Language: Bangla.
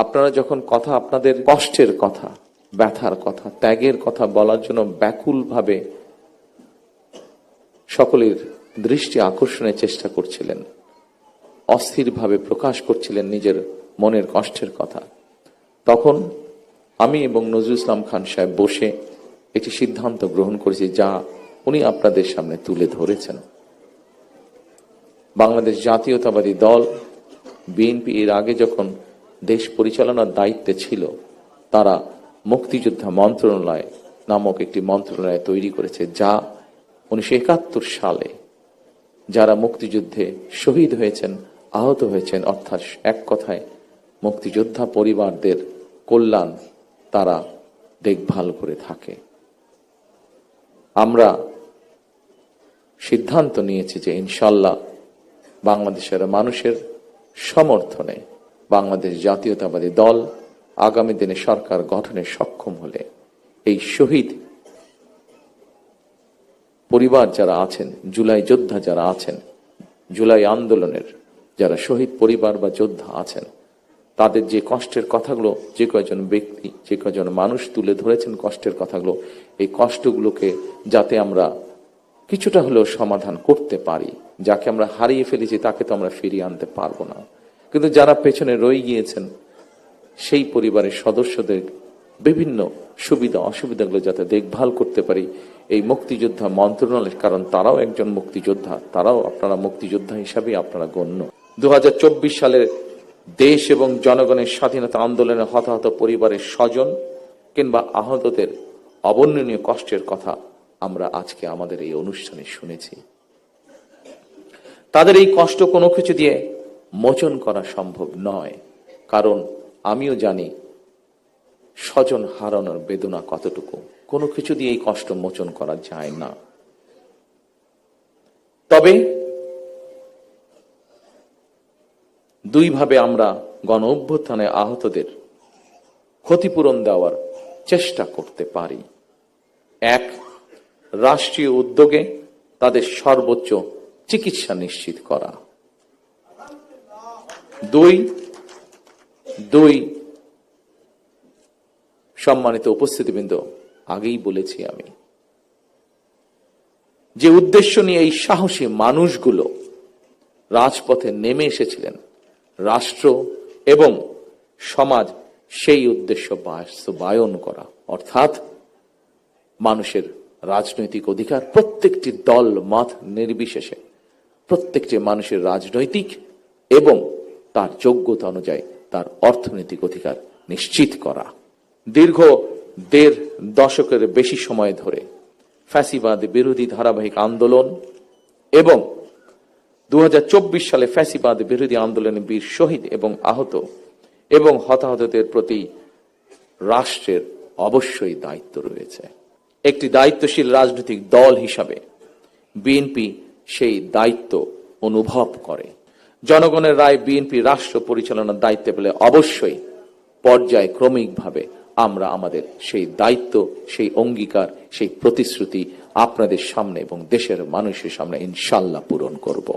আপনারা যখন কথা, আপনাদের কষ্টের কথা, ব্যথার কথা, ত্যাগের কথা বলার জন্য ব্যাকুলভাবে সকলের দৃষ্টি আকর্ষণের চেষ্টা করছিলেন, অস্থিরভাবে প্রকাশ করছিলেন নিজের মনের কষ্টের কথা, তখন আমি এবং নজরুল ইসলাম খান সাহেব বসে একটি সিদ্ধান্ত গ্রহণ করেছি, যা উনি আপনাদের সামনে তুলে ধরেছেন। বাংলাদেশ জাতীয়তাবাদী দল বিএনপি এর আগে যখন দেশ পরিচালনার দায়িত্বে ছিল, তারা মুক্তিযোদ্ধা মন্ত্রণালয় নামক একটি মন্ত্রণালয় তৈরি করেছে, যা 1971 সালে যারা মুক্তিযুদ্ধে শহীদ হয়েছেন, আহত হয়েছেন, অর্থাৎ এক কথায় মুক্তিযোদ্ধা পরিবারদের কল্যাণ তারা দেখভাল করে থাকে। আমরা সিদ্ধান্ত নিয়েছি যে ইনশাল্লাহ বাংলাদেশের মানুষের সমর্থনে বাংলাদেশ জাতীয়তাবাদী দল আগামী দিনে সরকার গঠনে সক্ষম হলে এই শহীদ পরিবার যারা আছেন, জুলাই যোদ্ধা যারা আছেন, জুলাই আন্দোলনের যারা শহীদ পরিবার বা যোদ্ধা আছেন, তাদের যে কষ্টের কথাগুলো যে কয়জন ব্যক্তি, যে কয়জন মানুষ তুলে ধরেছেন কষ্টের কথাগুলো, এই কষ্টগুলোকে যাতে আমরা কিছুটা হলেও সমাধান করতে পারি। যাকে আমরা হারিয়ে ফেলেছি তাকে তো আমরা ফিরিয়ে আনতে পারবো না, কিন্তু যারা পেছনে রয়ে গিয়েছেন সেই পরিবারের সদস্যদের বিভিন্ন সুবিধা অসুবিধাগুলো যাতে দেখভাল করতে পারি এই মুক্তিযোদ্ধা মন্ত্রণালয়, কারণ তারাও একজন মুক্তিযোদ্ধা, তারাও আপনারা মুক্তিযোদ্ধা হিসাবে আপনারা গণ্য। 2024 সালের দেশ এবং জনগণের স্বাধীনতা আন্দোলনে হতাহত পরিবারের স্বজন কিংবা আহতদের অবর্ণনীয় কষ্টের কথা আমরা আজকে আমাদের এই অনুষ্ঠানে শুনেছি। তাদের এই কষ্ট কোনো কিছু দিয়ে মোচন করা সম্ভব নয়, কারণ আমিও জানি স্বজন হারানোর বেদনা কতটুকু। কোনো কিছু দিয়ে এই কষ্ট মোচন করা যায় না। তবে দুইভাবে আমরা গণ অভ্যুত্থানে আহতদের ক্ষতিপূরণ দেওয়ার চেষ্টা করতে পারি। এক, রাষ্ট্রীয় উদ্যোগে তাদের সর্বোচ্চ চিকিৎসা নিশ্চিত করা। দুই, সম্মানিত উপস্থিতিবৃন্দ, আগেই বলেছি আমি যে উদ্দেশ্য নিয়ে এই সাহসী মানুষগুলো রাজপথে নেমে এসেছিলেন, রাষ্ট্র এবং সমাজ সেই উদ্দেশ্য বাস্তবায়ন করা, অর্থাৎ মানুষের রাজনৈতিক অধিকার, প্রত্যেকটি দল মত নির্বিশেষে প্রত্যেকটি মানুষের রাজনৈতিক এবং তার যোগ্যতা অনুযায়ী তার অর্থনৈতিক অধিকার নিশ্চিত করা। দীর্ঘ 1.5 দশকের বেশি সময় ধরে ফ্যাসিবাদ বিরোধী ধারাবাহিক আন্দোলন এবং 2024 সালে ফ্যাসিবাদ বিরোধী আন্দোলনে বীর শহীদ এবং আহত এবং হতাহতদের প্রতি রাষ্ট্রের অবশ্যই দায়িত্ব রয়েছে। একটি দায়িত্বশীল রাজনৈতিক দল হিসাবে বিএনপি সেই দায়িত্ব অনুভব করে। জনগণের রায় বিএনপি রাষ্ট্র পরিচালনার দায়িত্বে পেলে অবশ্যই পর্যায়ক্রমিকভাবে আমরা আমাদের সেই দায়িত্ব, সেই অঙ্গীকার, সেই প্রতিশ্রুতি আপনাদের সামনে এবং দেশের মানুষের সামনে ইনশাল্লাহ পূরণ করব।